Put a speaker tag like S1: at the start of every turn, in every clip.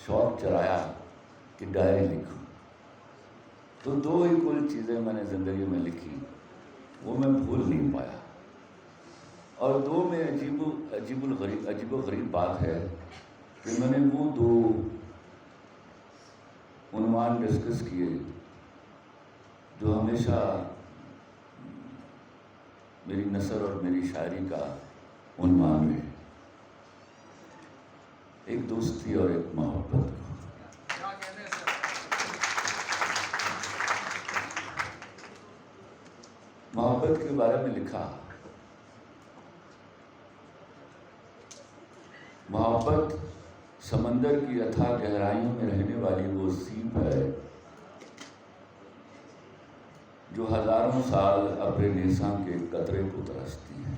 S1: شوق چرایا کہ ڈائری لکھوں، تو 2 ہی کل چیزیں میں نے زندگی میں لکھی، وہ میں بھول نہیں پایا. اور 2 میں عجیب و غریب بات ہے کہ میں نے وہ 2 عنوان ڈسکس کیے جو ہمیشہ میری نثر اور میری شاعری کا عنوان ہے، ایک دوستی اور ایک محبت. محبت کے بارے میں لکھا، محبت سمندر کی اتھاہ گہرائیوں میں رہنے والی وہ سیپ ہے جو ہزاروں سال ابر نیساں کے قطرے کو ترستی ہے.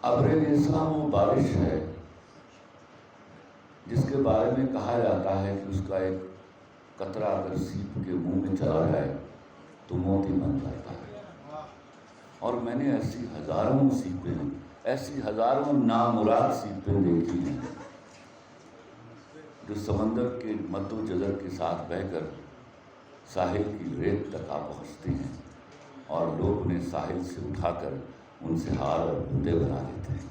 S1: ابر نیساں وہ بارش ہے جس کے بارے میں کہا جاتا ہے کہ اس کا ایک قطرہ اگر سیپ کے منہ میں چلا جائے تو موتی بن جاتا ہے. اور میں نے ایسی ہزاروں سیپیں، ایسی ہزاروں نامراد سیپیں دیکھی ہیں جو سمندر کے مد و جزر کے ساتھ بہہ کر ساحل کی ریت تک آ پہنچتی ہیں اور لوگ انہیں ساحل سے اٹھا کر ان سے ہار اور بوٹے بنا لیتے ہیں.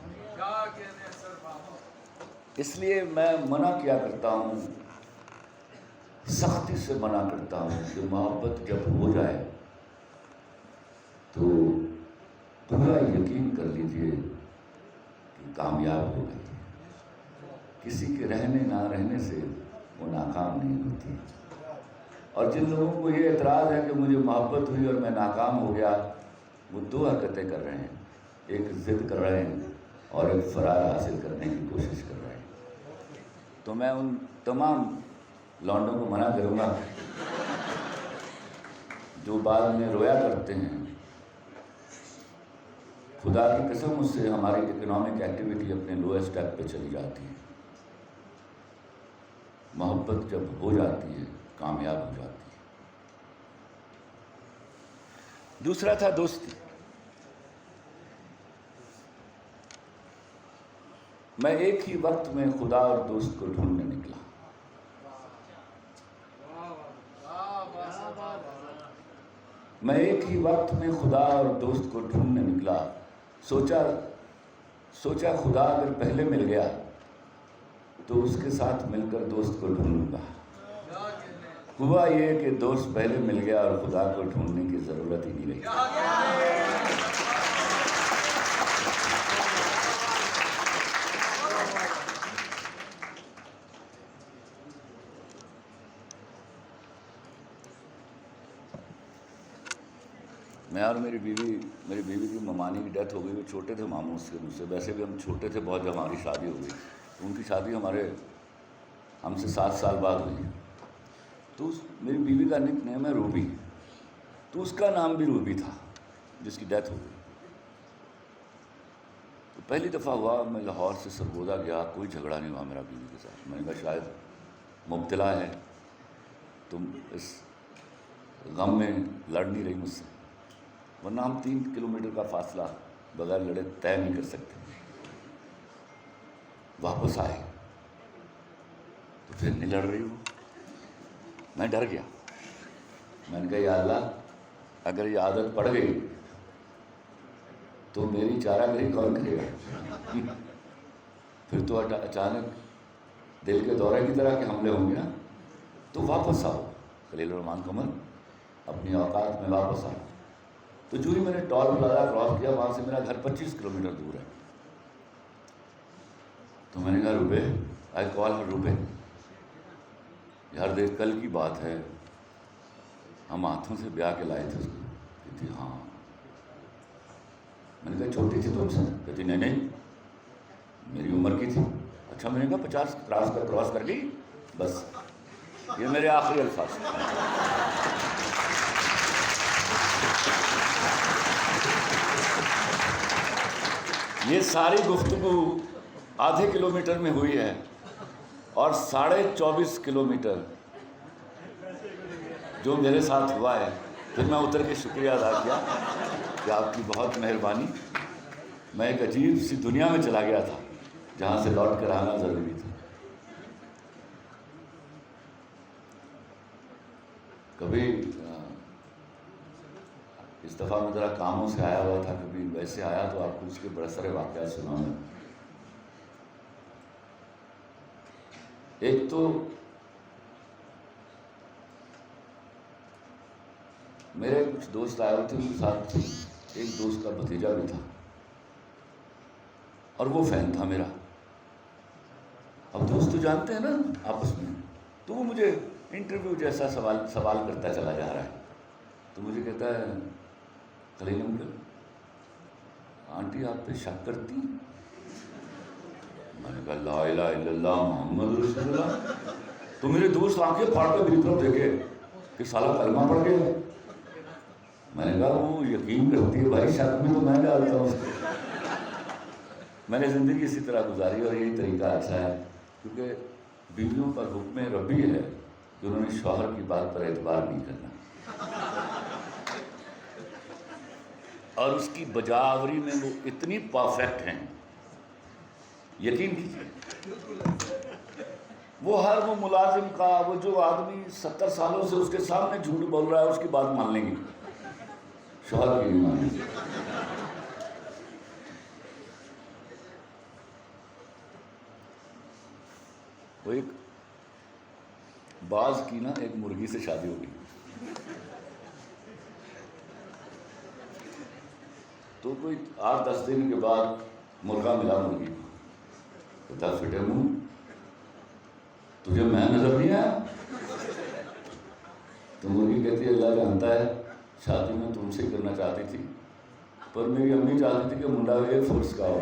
S1: اس لیے میں منع کیا کرتا ہوں، سختی سے منع کرتا ہوں کہ محبت جب ہو جائے تو پورا یقین کر لیجئے کہ کامیاب ہو گئی. کسی کے رہنے نہ رہنے سے وہ ناکام نہیں ہوتی. اور جن لوگوں کو یہ اعتراض ہے کہ مجھے محبت ہوئی اور میں ناکام ہو گیا، وہ 2 حرکتیں کر رہے ہیں، ایک ضد کر رہے ہیں اور ایک فرار حاصل کرنے کی کوشش کر رہے ہیں. تو میں ان تمام لونڈوں کو منع کروں گا جو بعد میں رویا کرتے ہیں. خدا کی قسم اس سے ہماری اکنامک ایکٹیویٹی اپنے لوئسٹ اسٹیپ پہ چلی جاتی ہے. محبت جب ہو جاتی ہے کامیاب ہو جاتی ہے. دوسرا تھا دوستی. میں ایک ہی وقت میں خدا اور دوست کو ڈھونڈنے نکلا. میں ایک ہی وقت میں خدا اور دوست کو ڈھونڈنے نکلا. سوچا خدا اگر پہلے مل گیا تو اس کے ساتھ مل کر دوست کو ڈھونڈوں گا. ہوا یہ کہ دوست پہلے مل گیا اور خدا کو ڈھونڈنے کی ضرورت ہی نہیں رہی. میں اور میری بیوی کی ممانی کی ڈیتھ ہو گئی. وہ چھوٹے تھے ماموں سے مجھ سے، ویسے بھی ہم چھوٹے تھے بہت جب ہماری شادی ہو گئی. ان کی شادی ہم سے 7 سال بعد ہوئی. تو میری بیوی کا نک نیم ہے روبی، تو اس کا نام بھی روبی تھا جس کی ڈیتھ ہو گئی. تو پہلی دفعہ ہوا میں لاہور سے سرگودا گیا، کوئی جھگڑا نہیں ہوا میرا بیوی کے ساتھ. میں نے کہا شاید مبتلا ہے، تم اس غم میں لڑ نہیں رہی مجھ سے، ورنہ ہم 3 کلومیٹر کا فاصلہ بغیر لڑے طے نہیں کر سکتے. واپس آئے تو پھر نہیں لڑ رہی ہوں. میں ڈر گیا. میں نے کہا یا اللہ، اگر یہ عادت پڑ گئی تو میری چارہ گری کون کرے گا؟ پھر تو اچانک دل کے دورے کی طرح کے حملے ہوں گے نا. تو واپس آؤ خلیل الرحمان قمر، اپنی اوقات میں واپس آؤ. تو جو ہی میں نے ٹول پلازا کراس کیا، وہاں سے میرا گھر 25 کلومیٹر دور ہے. تو میں نے کہا روبے، آئی کال ہر روبے، یار دیکھ کل کی بات ہے، ہم ہاتھوں سے بیاہ کے لائے تھے اس کو. کہتی ہاں. میں نے کہا چھوٹی تھی تم سے؟ کہتی نہیں میری عمر کی تھی. اچھا. میں نے کہا 50 کراس کر گئی. بس یہ میرے آخری الفاظ. یہ ساری گفتگو آدھے کلومیٹر میں ہوئی ہے اور 24.5 کلومیٹر جو میرے ساتھ ہوا ہے. پھر میں اتر کے شکریہ ادا کیا کہ آپ کی بہت مہربانی. میں ایک عجیب سی دنیا میں چلا گیا تھا جہاں سے لوٹ کر آنا ضروری تھا. کبھی اس دفعہ میں ذرا کاموں سے آیا ہوا تھا, کبھی ویسے آیا تو آپ کو اس کے بڑے سارے واقعات سناؤں گا. ایک تو میرے کچھ دوست آئے ہوئے تھے, ان کے ساتھ ایک دوست کا بھتیجا بھی تھا اور وہ فین تھا میرا. اب دوست تو جانتے ہیں نا آپس میں, تو وہ مجھے انٹرویو جیسا سوال کرتا چلا جا رہا ہے. تو مجھے کہتا ہے, خلیل انکل آنٹی آپ پہ شک کرتی؟ میں نے کہا لا الہ الا اللہ محمد رسول اللہ. تو میرے دوست آنکھیں پھاڑ کے میری طرف دیکھے کہ سالہ کلمہ پڑھ گیا. میں نے کہا وہ یقین کرتی ہے بھائی, شک میں تو میں ڈالتا ہوں اس کو. میں نے زندگی اسی طرح گزاری اور یہی طریقہ اچھا ہے, کیونکہ بیویوں پر حکم ربی ہے کہ انہوں نے شوہر کی بات پر اعتبار نہیں کرنا, اور اس کی بجاوری میں وہ اتنی پرفیکٹ ہیں, یقین کیجیے. وہ ہر وہ ملازم کا, وہ جو آدمی 70 سالوں سے اس کے سامنے جھوٹ بول رہا ہے, اس کی بات مان لیں گے, شوہر کی نہیں مانیں گے. وہ ایک باز کی نا ایک مرغی سے شادی ہو گئی, تو کوئی 8-10 دن کے بعد مرغا ملا مرغی کو. کہتا فٹے منہ, تجھے میں نظر نہیں آیا؟ تو مرغی کہتی ہے اللہ جانتا ہے شادی میں تم سے کرنا چاہتی تھی, پر میری امی چاہتی تھی کہ منڈا ایئر فورس کا ہو.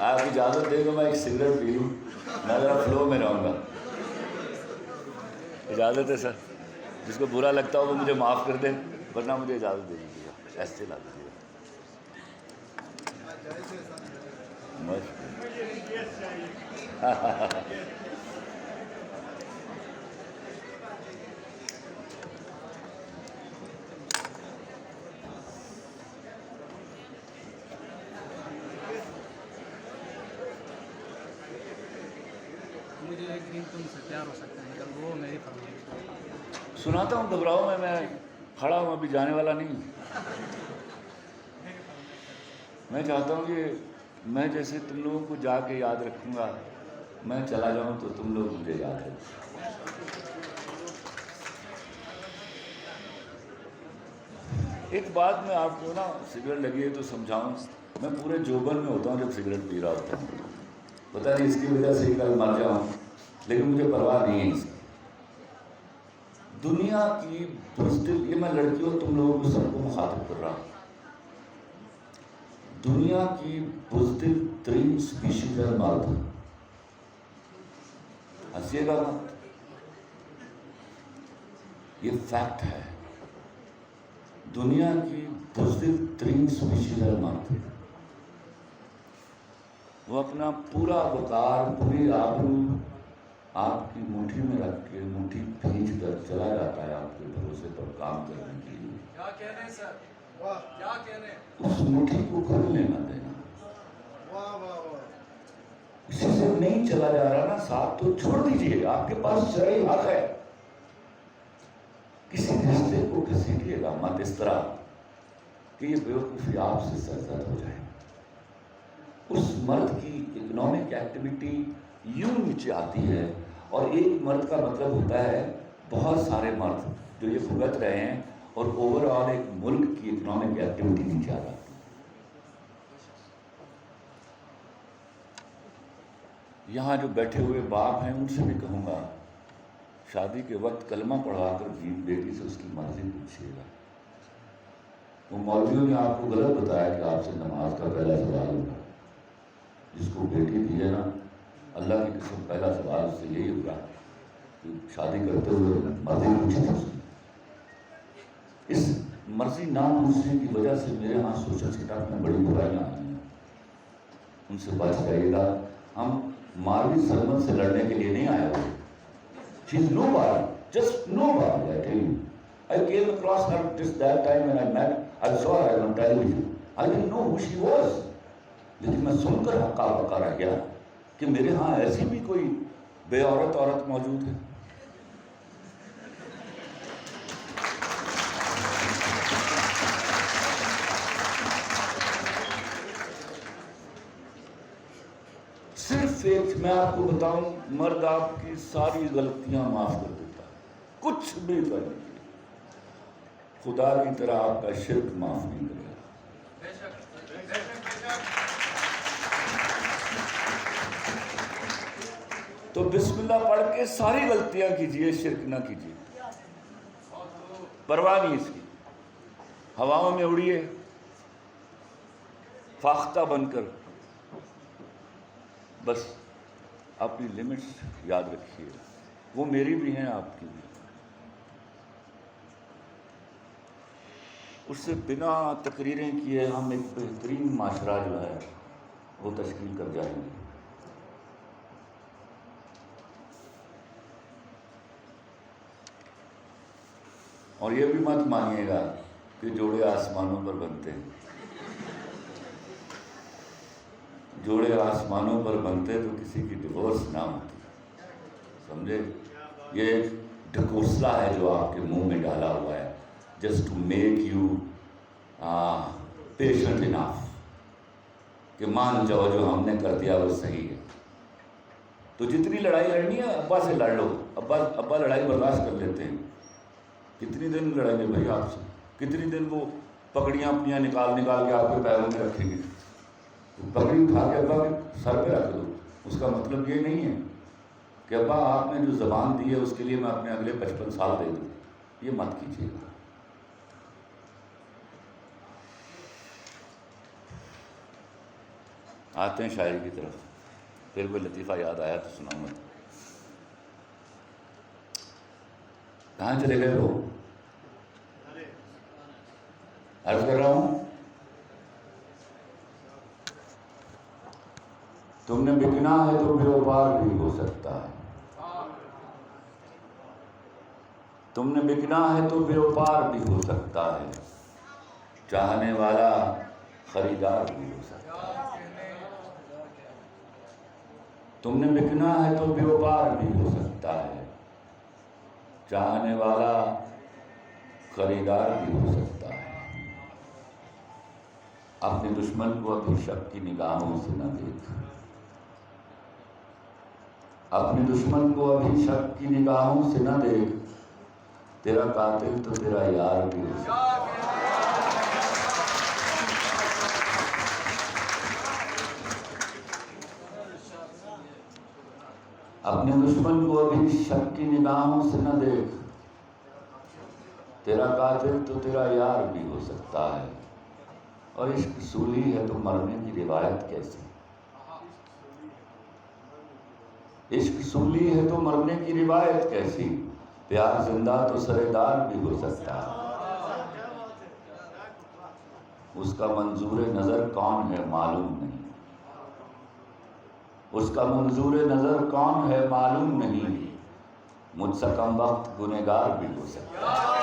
S1: آپ اجازت دے گا میں ایک سگریٹ پی لوں, میں ذرا فلو میں رہوں گا. اجازت ہے سر؟ جس کو برا لگتا ہو وہ مجھے معاف کر دیں, ورنہ مجھے اجازت دے دیجیے گا, ایسے لا دیجیے گا.
S2: مجھے ایک دن تم سے پیار ہو سکتا ہے, کل وہ میری فرمائش.
S1: سناتا ہوں, گھبراؤ میں کھڑا ہوں, ابھی جانے والا نہیں ہوں. میں چاہتا ہوں کہ میں جیسے تم لوگوں کو جا کے یاد رکھوں گا, میں چلا جاؤں تو تم لوگ مجھے یاد رکھو. ایک بات میں آپ کو نا, سگریٹ لگی ہے تو سمجھاؤں, میں پورے جوبن میں ہوتا ہوں جب سگریٹ پی رہا ہوتا ہوں. پتہ نہیں اس کی وجہ سے ہی کل مر جاؤں, لیکن مجھے پرواہ نہیں ہے اس کی. دنیا کی بزدل, یہ میں لڑکیوں تم لوگوں کو سب کو مخاطب کر رہا ہوں, دنیا کی بزدل ترین سپیشیز ہے مرد. ہنسیے گا مت, یہ فیکٹ ہے. دنیا کی بزدل ترین سپیشیز ہے مرد. وہ اپنا پورا وقار, پوری آبرو آپ کی مٹھی میں رکھ کے مٹھی کھینچ کر چلا جاتا ہے آپ کے بھروسے پر کام کرنے کے لیے.
S2: کیا کہہ رہے ہیں سر, کیا کہہ رہے ہیں؟
S1: اس مٹھی کو کھلنے نہ دینا. اسی سے نہیں چلا جا رہا نا ساتھ, تو چھوڑ دیجئے, آپ کے پاس شرعی حق ہے. کسی رشتے کو گھسیٹیے گا مت اس طرح کہ یہ بیوقوفی آپ سے سرزد ہو جائے. اس مرد کی اکنامک ایکٹیویٹی یوں نیچے آتی ہے, اور ایک مرد کا مطلب ہوتا ہے بہت سارے مرد جو یہ بھگت رہے ہیں, اور اوور آل ایک ملک کی اکنامک ایکٹیویٹی نیچے آ جاتی ہے. یہاں جو بیٹھے ہوئے باپ ہیں ان سے بھی کہوں گا, شادی کے وقت کلمہ پڑھا کر بیٹی سے اس کی مرضی پوچھیے گا. وہ مولویوں نے آپ کو غلط بتایا کہ آپ سے نماز کا پہلا سوال ہوگا. جس کو بیٹی دی ہے نا, اللہ کی قسم پہلا سوال اس سے یہی ہوگا کہ شادی کرتے ہوئے مرضی پوچھی تھی اس نے. اس مرضی نہ پوچھنے کی وجہ سے میرے ہاں سوشل سیٹپ میں بڑی برائیاں آئی ہیں, ان سے بچ جائیے گا. ہم ماروی سرمت سے لڑنے کے لیے نہیں آئے ہوئے. She's nobody, just nobody, I tell you. I came across her just that time when I saw her on television. I didn't know who she was. لیکن میں سن کر ہکا بکا رہ گیا کہ میرے ہاں ایسی بھی کوئی بے عورت موجود ہے. صرف ایک میں آپ کو بتاؤں، مرد آپ کی ساری غلطیاں معاف کر دیتا ہے، کچھ بھی کر نہیں، خدا کی طرح آپ کا شرک معاف نہیں کرے گا. تو بسم اللہ پڑھ کے ساری غلطیاں کیجئے، شرک نہ کیجئے، پرواہ نہیں اس کی. ہواؤں میں اڑیے فاختہ بن کر، بس اپنی لمٹس یاد رکھیے، وہ میری بھی ہیں آپ کی بھی. اس سے بنا تقریریں کیے ہم ایک بہترین معاشرہ جو ہے وہ تشکیل کر جائیں گے. اور یہ بھی مت مانیے گا کہ جوڑے آسمانوں پر بنتے ہیں. جوڑے آسمانوں پر بنتے تو کسی کی ڈیورس نہ ہوتی، سمجھے؟ یہ ایک ڈھکوسلا ہے جو آپ کے منہ میں ڈالا ہوا ہے، just to make you patient enough, کہ مان جاؤ جو ہم نے کر دیا وہ صحیح ہے. تو جتنی لڑائی لڑنی ہے ابا سے لڑ لو، ابا لڑائی برداشت کر لیتے ہیں. کتنی دن لڑیں گے بھائی آپ سے؟ کتنی دن وہ پگڑیاں اپنیاں نکال کے آپ کے پیروں میں رکھیں گے؟ پگڑی اٹھا کے ابا کے سر پہ رکھ دو. اس کا مطلب یہ نہیں ہے کہ ابا آپ نے جو زبان دی ہے اس کے لیے میں اپنے اگلے 55 سال دے دوں. یہ مت کیجیے گا. آتے ہیں شاعری کی طرف. پھر کوئی لطیفہ یاد آیا تو سناؤں گا. کہاں چلے گئے وہ؟ عرض کر رہا ہوں تم نے بکنا ہے تو بیوپار بھی ہو سکتا ہے. تم نے بکنا ہے تو بیوپار بھی ہو سکتا ہے، چاہنے والا خریدار بھی ہو سکتا ہے. تم نے بکنا ہے تو بیوپار بھی ہو سکتا ہے، چاہنے والا خریدار بھی ہو سکتا ہے. اپنے دشمن کو ابھی شک کی نگاہوں سے نہ دیکھ، اپنے دشمن کو ابھی شک کی نگاہوں سے نہ دیکھ، تیرا قاتل تو تیرا یار بھی ہو سکتا ہے. اپنے دشمن کو ابھی شک کی نگاہوں سے نہ دیکھ، تیرا قاتل تو تیرا یار بھی ہو سکتا ہے. اور عشق سولی ہے تو مرنے کی روایت کیسی؟ عشق سولی ہے تو مرنے کی روایت کیسی؟ پیار زندہ تو سرےدار بھی ہو سکتا ہے. اس کا منظور نظر کون ہے معلوم نہیں، اس کا منظور نظر کون ہے معلوم نہیں، مجھ سے کم وقت گنہگار بھی ہو سکتا ہے.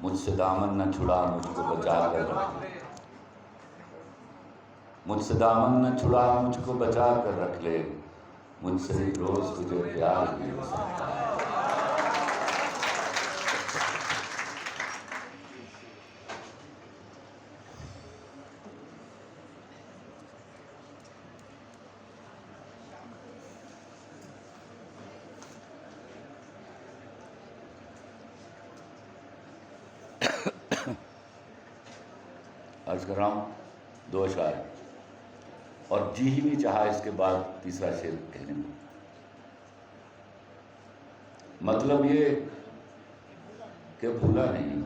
S1: مجھ سے دامن نہ چھڑا مجھ کو بچا کر رکھ لے، مجھ سے دامن نہ چھڑا مجھ کو بچا کر رکھ لے، مجھ سے ایک روز تجھے پیار بھی ہو سکتا ہے. عرض کر رہا ہوں 2 اشعار، اور جی ہی نہیں چاہا اس کے بعد تیسرا شعر کہنے میں. مطلب یہ کہ بھولا نہیں،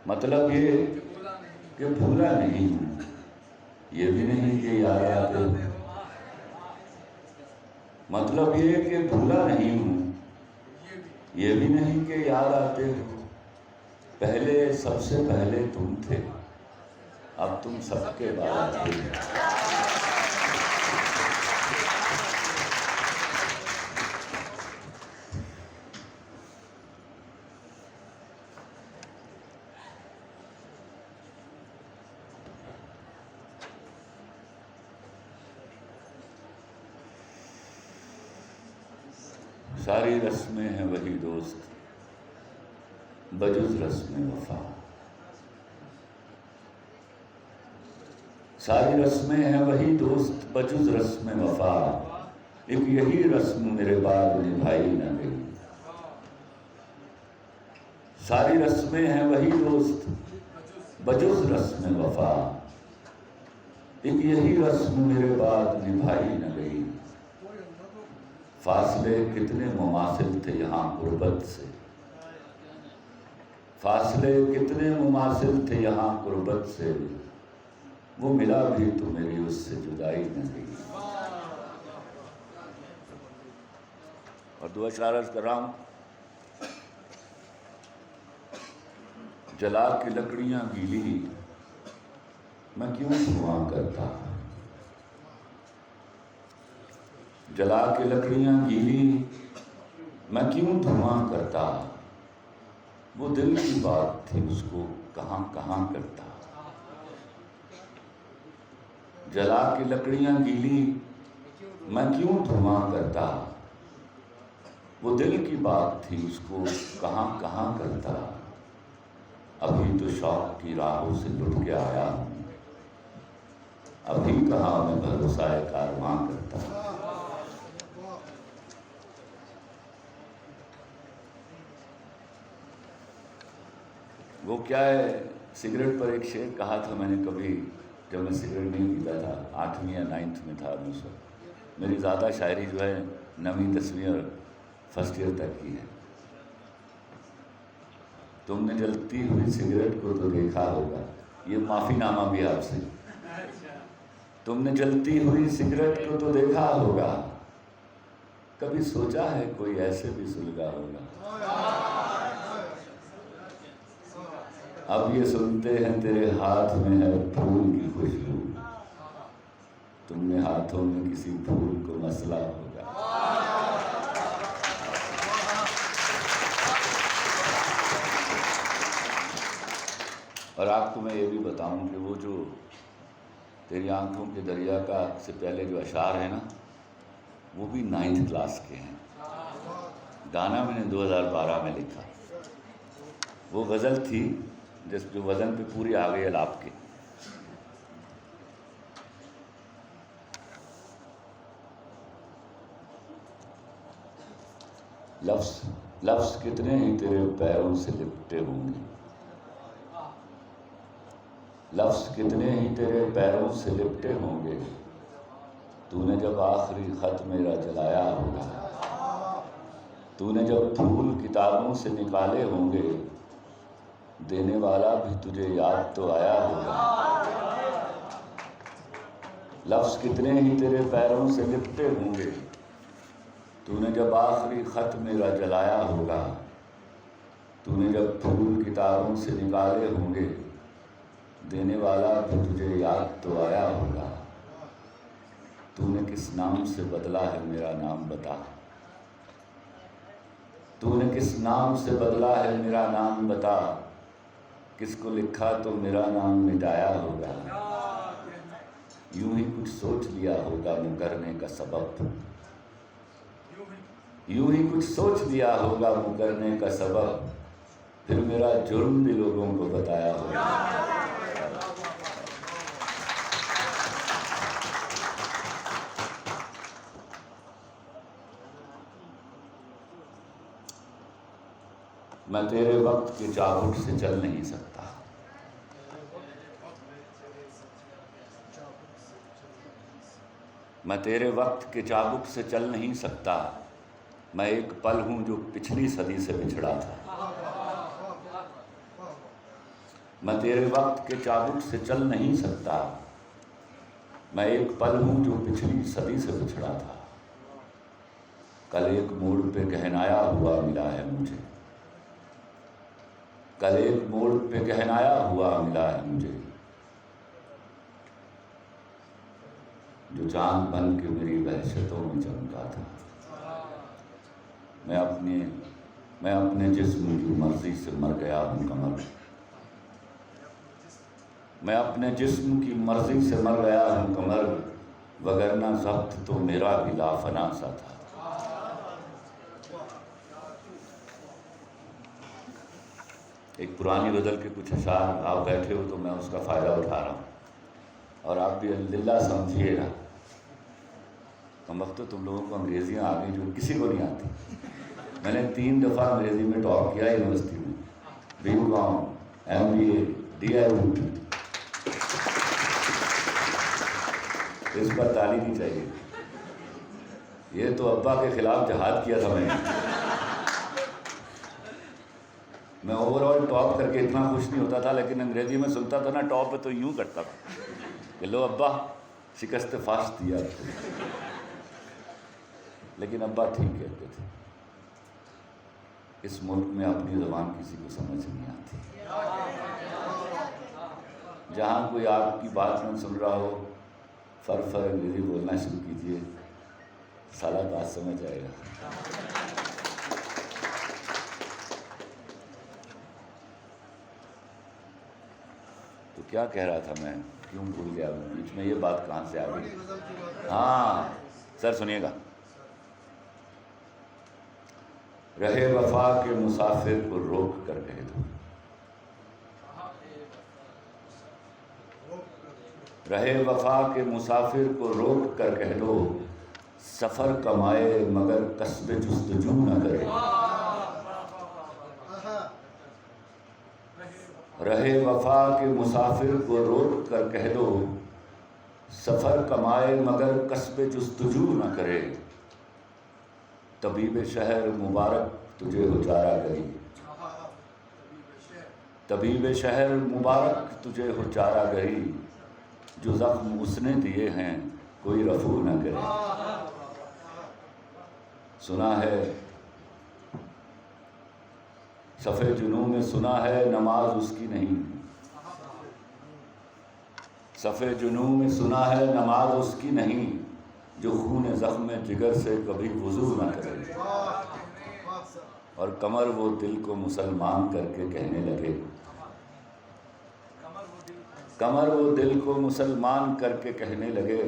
S1: مطلب یہ کہ بھولا نہیں ہوں، یہ بھی نہیں کہ یاد آتے ہو. مطلب یہ کہ بھولا نہیں ہوں، یہ بھی نہیں کہ یاد آتے ہو. پہلے سب سے پہلے تم تھے، اب تم سب کے بعد تھے. ساری رسمیں ہیں وہی دوست بجز رسم وفا، ساری رسمیں ہیں وہی دوست بجز رسم وفا، ایک یہی رسم میرے بعد نبھائی نہ گئی، ساری رسمیں ہیں وہی دوست بجز رسم وفا، ایک یہی رسم میرے بعد نبھائی نہ گئی، فاصلے کتنے مماثل تھے یہاں غربت سے، فاصلے کتنے مماثل تھے یہاں غربت سے، وہ ملا بھی تو میری اس سے جدائی نہ گئی۔ اور دو اشعار عرض کر رہا ہوں۔ جلا کی لکڑیاں گیلی میں کیوں دھواں کرتا، جلا کے لکڑیاں گیلی میں کیوں دھواں کرتا، وہ دل کی بات تھی اس کو کہاں کہاں کرتا، جلا کے لکڑیاں گیلی میں کیوں دھواں کرتا، وہ دل کی بات تھی اس کو کہاں کہاں کرتا، ابھی تو شوق کی راہوں سے لٹ کے آیا ہوں، ابھی کہاں میں بھروسہ کارواں کرتا۔ وہ کیا ہے، سگریٹ پر ایک شعر کہا تھا میں نے کبھی، جب میں سگریٹ نہیں پیتا تھا، 8ویں یا 9th میں تھا اس وقت۔ میری زیادہ شاعری جو ہے 9ویں 10ویں اور فرسٹ ایئر تک کی ہے۔ تم نے جلتی ہوئی سگریٹ کو تو دیکھا ہوگا، یہ معافی نامہ بھی آپ سے، تم نے جلتی ہوئی سگریٹ کو تو دیکھا ہوگا، کبھی سوچا ہے کوئی ایسے بھی سلگا ہوگا، اب یہ سنتے ہیں تیرے ہاتھ میں ہے پھول کی خوشبو، تم نے ہاتھوں میں کسی پھول کو مسلا ہوگا۔ اور آپ کو میں یہ بھی بتاؤں کہ وہ جو تیری آنکھوں کے دریا کا سے پہلے جو اشعار ہیں نا، وہ بھی 9th کلاس کے ہیں، گانا میں نے 2012 میں لکھا۔ وہ غزل تھی جس جو وزن پہ پوری آ گئی الاپ کے۔ لفظ کتنے ہی تیرے پیروں سے لپٹے ہوں گے، لفظ کتنے ہی تیرے پیروں سے لپٹے ہوں گے، تو نے جب آخری خط میرا جلایا ہوگا، تو نے جب پھول کتابوں سے نکالے ہوں گے، دینے والا بھی تجھے یاد تو آیا ہوگا، لفظ کتنے ہی تیرے پیروں سے لپٹے ہوں گے، تو نے جب آخری خط میرا جلایا ہوگا، تو نے جب پھول کتابوں سے نکالے ہوں گے، دینے والا بھی تجھے یاد تو آیا ہوگا، تو نے کس نام سے بدلا ہے میرا نام بتا، تو نے کس نام سے بدلا ہے میرا نام بتا، کس کو لکھا تو میرا نام مٹایا ہوگا، یوں ہی کچھ سوچ لیا ہوگا مکرنے کا سبب، یوں ہی کچھ سوچ لیا ہوگا مکرنے کا سبب، پھر میرا جرم بھی لوگوں کو بتایا ہوگا۔ میں تیرے وقت کے چابک سے چل نہیں سکتا، میں تیرے وقت کے چابک سے چل نہیں سکتا، میں ایک پل ہوں جو پچھلی صدی سے بچھڑا تھا، میں تیرے وقت کے چابک سے چل نہیں سکتا، میں ایک پل ہوں جو پچھلی صدی سے بچھڑا تھا، کل ایک موڑ پہ گہنایا ہوا ملا ہے مجھے، کل ایک موڑ پہ گہنایا ہوا ملا ہے مجھے، جو چاند بن کے میری وحشتوں میں چمکا تھا، میں اپنے جسم کی مرضی سے مر گیا ہوں قمر، میں اپنے جسم کی مرضی سے مر گیا ہوں قمر، وگرنہ ضبط تو میرا بھی لافنا سا تھا، ایک پرانی غزل کے کچھ اشعار آپ بیٹھے ہو تو میں اس کا فائدہ اٹھا رہا ہوں، اور آپ بھی اللہ سمجھیے گا۔ کم وقت تو تم لوگوں کو انگریزیاں آ گئی جو کسی کو نہیں آتی۔ میں نے 3 دفعہ انگریزی میں ٹاپ کیا یونیورسٹی میں، BCom MBA DIU۔ اس پر تالی نہیں چاہیے، یہ تو ابا کے خلاف جہاد کیا تھا میں اوور آل ٹاپ کر کے اتنا خوش نہیں ہوتا تھا، لیکن انگریزی میں سنتا تھا نا ٹاپ پہ تو یوں کرتا تھا کہ لو ابا شکست فاش دیا، لیکن ابا ٹھیک کہتے تھے۔ اس ملک میں اپنی زبان کسی کو سمجھ نہیں آتی۔ جہاں کوئی آپ کی بات نہ سن رہا ہو، فر انگریزی بولنا شروع کیجئے، سارا بات سمجھ آئے گا۔ تو کیا کہہ رہا تھا میں، کیوں بھول گیا بیچ میں، یہ بات کہاں سے آ گئی؟ ہاں سر سنیے گا، رہے وفا کے مسافر کو روک کر کہہ دو، رہے وفا کے مسافر کو روک کر کہہ دو، سفر کمائے مگر کسب جستجو نہ کرے، رہے وفا کے مسافر کو روک کر کہہ دو، سفر کمائے مگر کسب جستجو نہ کرے، طبیب شہر مبارک تجھے ہو چارہ گری، طبیب شہر مبارک تجھے ہو چارہ گری، جو زخم اس نے دیے ہیں کوئی رفو نہ کرے، سنا ہے صفِ جنوں میں سنا ہے نماز اس کی نہیں، صفِ جنوں میں سنا ہے نماز اس کی نہیں، جو خون زخم جگر سے کبھی وضو نہ کرے، اور کمر وہ دل کو مسلمان کر کے کہنے لگے، کمر وہ دل کو مسلمان کر کے کہنے لگے،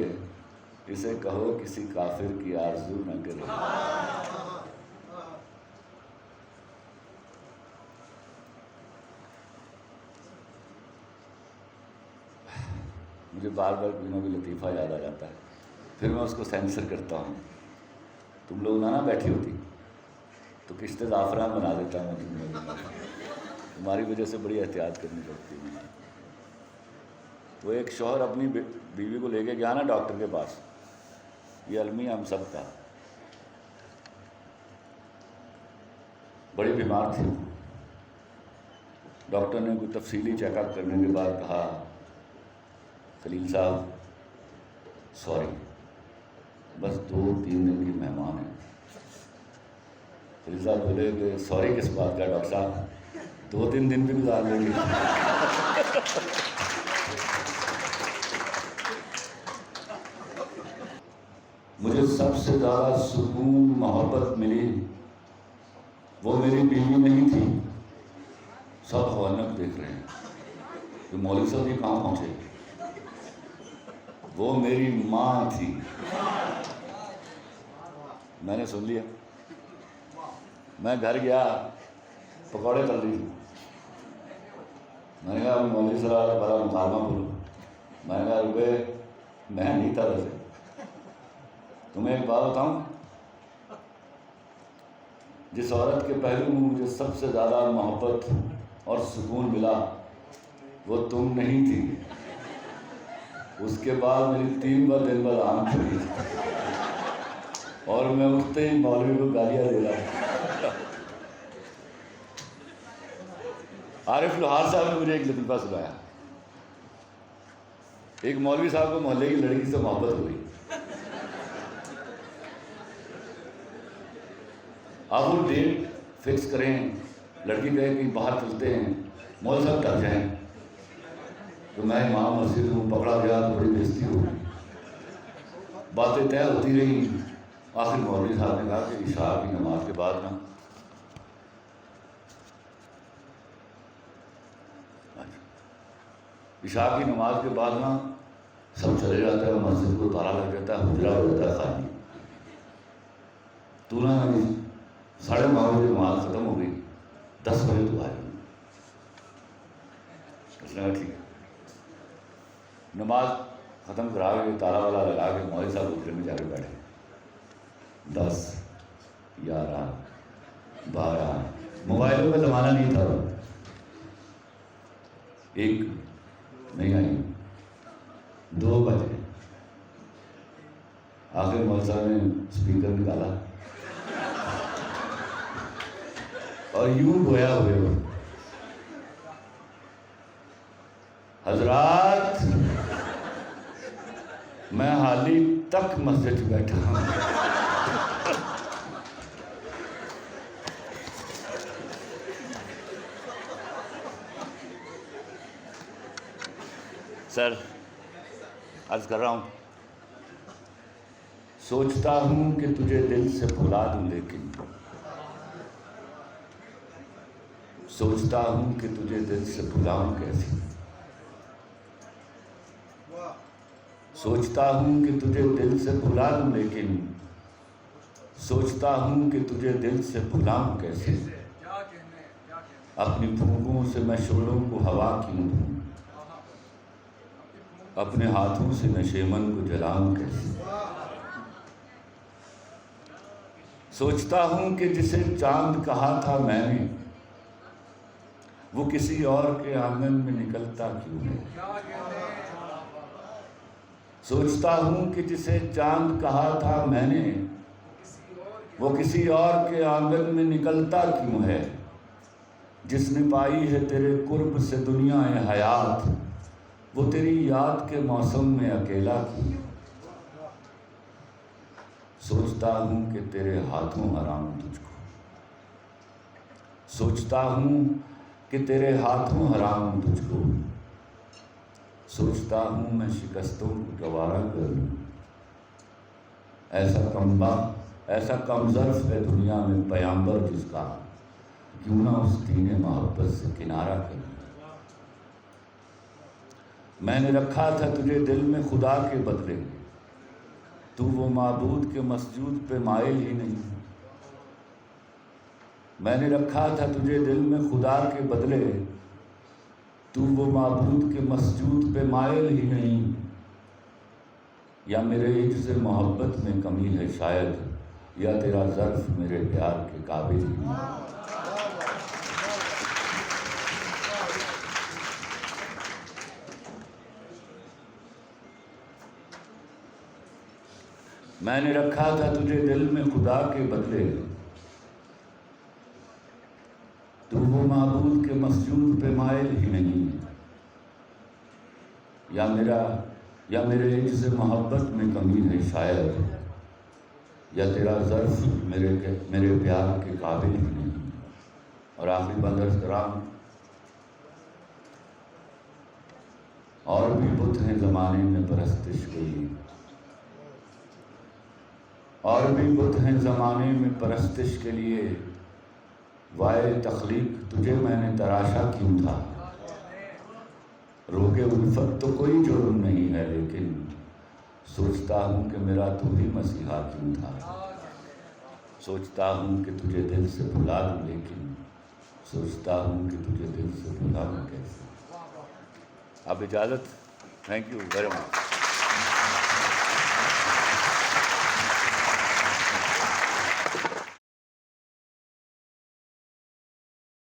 S1: اسے کہو کسی کافر کی آرزو نہ کرے۔ مجھے بار بار کوئی نہ کوئی لطیفہ یاد آ جاتا ہے، پھر میں اس کو سینسر کرتا ہوں۔ تم لوگ نہ بیٹھی ہوتی تو کشتے زعفران بنا دیتا ہوں، تمہاری وجہ سے بڑی احتیاط کرنی پڑتی ہے۔ وہ ایک شوہر اپنی بیوی کو لے کے گیا نا ڈاکٹر کے پاس، یہ المیہ ہم سب کا، بڑی بیمار تھی، ڈاکٹر نے کوئی تفصیلی چیک اپ کرنے کے بعد کہا خلیل صاحب سوری، بس 2-3 دن کی مہمان ہیں۔ خلیل صاحب بولے کہ سوری کس بات کا ڈاکٹر صاحب، 2-3 دن بھی گزار لیں گے۔ مجھے سب سے زیادہ سکون محبت ملی وہ میری بیوی نہیں تھی، سب خوانک دیکھ رہے ہیں کہ مولوی صاحب بھی کہاں پہنچے، وہ میری ماں تھی۔ میں نے سن لیا، میں گھر گیا، پکوڑے تل رہی تھی، میں نے کہا مولوی صاحب بڑا مکالمہ بولو، میں نے کہا روپے میں نہیں تھا، ویسے تمہیں ایک بات بتاؤں، جس عورت کے پہلو میں مجھے سب سے زیادہ محبت اور سکون ملا وہ تم نہیں تھی۔ اس کے بعد میری 3 بار دن بعد آنکھ کھلی اور میں اٹھتے ہی مولوی کو گالیاں دے رہا۔ عارف لوہار صاحب نے مجھے ایک لطیفہ سنایا، ایک مولوی صاحب کو محلے کی لڑکی سے محبت ہوئی، آپ وہ ڈیٹ فکس کریں، لڑکی کہے کہ باہر چلتے ہیں، مولوی صاحب ڈر جائیں، تو میں امام مسجد ہوں، پکڑا گیا تو بڑی بےزتی ہو گئی، باتیں طے ہوتی رہی، آخر مولوی صاحب نے کہا کہ عشاء کی نماز کے بعد نا عشاء کی نماز کے بعد نا سب چلے جاتا ہے، مسجد کو تالا لگ جاتا ہے، حجرہ ہو جاتا ہے خالی، تو نا 9:30 بجے نماز ختم ہو گئی، 10 بجے تو آئی، کہا ٹھیک ہے. نماز ختم کرا کے تالا والا لگا کے مولوی صاحب دوسرے میں جا کے بیٹھے. 10 11 12 موبائلوں کا زمانہ نہیں تھا. 1 نہیں آئی, 2 بجے. آخر مول صاحب نے اسپیکر نکالا اور یوں گویا ہوئے ہو, حضرات میں حالی تک مسجد بیٹھا ہوں. سر عرض کر رہا ہوں, سوچتا ہوں کہ تجھے دل سے بھلا دوں, لیکن سوچتا ہوں کہ تجھے دل سے بھلاؤں کیسے. سوچتا ہوں کہ تجھے دل سے بھلا دوں, لیکن سوچتا ہوں کہ تجھے دل سے بھلاؤں کیسے. اپنی پھونکوں سے میں شعلوں کو ہوا کیوں دوں, اپنے ہاتھوں سے نشیمن کو جلاؤں کیسے. سوچتا ہوں کہ جسے چاند کہا تھا میں نے, وہ کسی اور کے آنگن میں نکلتا کیوں ہے. سوچتا ہوں کہ جسے چاند کہا تھا میں نے, وہ کسی اور کے آنگن میں نکلتا کیوں ہے. جس نے پائی ہے تیرے قرب سے دنیا حیات, وہ تیری یاد کے موسم میں اکیلا کیوں. سوچتا ہوں کہ تیرے ہاتھوں حرام تجھ کو, سوچتا ہوں کہ تیرے ہاتھوں حرام تجھ کو. سوچتا ہوں میں شکستوں کو گوارا کر لوں. ایسا کم ظرف ہے دنیا میں پیامبر جس کا, کیوں نہ اس دین محبت سے کنارہ کر لوں. میں نے رکھا تھا تجھے دل میں خدا کے بدلے, تو وہ معبود کے مسجود پہ مائل ہی نہیں. میں نے رکھا تھا تجھے دل میں خدا کے بدلے, تو وہ معبود کے مسجود پہ مائل ہی نہیں. یا میرے عجز محبت میں کمی ہے شاید, یا تیرا ظرف میرے پیار کے قابل ہی نہیں. میں نے رکھا تھا تجھے دل میں خدا کے بدلے, تو وہ معبود کے مسجود پہ مائل ہی نہیں. یا میرے عجز محبت میں کمی ہے شاید, یا تیرا ظرف میرے پیار کے قابل ہی نہیں. اور آخری بات عرض کرام, اور بھی بت ہیں زمانے میں پرستش کے لیے, اور بھی بت ہیں زمانے میں پرستش کے لیے. وائے تخلیق تجھے میں نے تراشا کیوں تھا. روگ الفت تو کوئی جرم نہیں ہے, لیکن سوچتا ہوں کہ میرا تو ہی مسیحا کیوں تھا. سوچتا ہوں کہ تجھے دل سے بھلا دوں, لیکن سوچتا ہوں کہ تجھے دل سے بھلاؤں کیسے. اب اجازت. Thank you very much.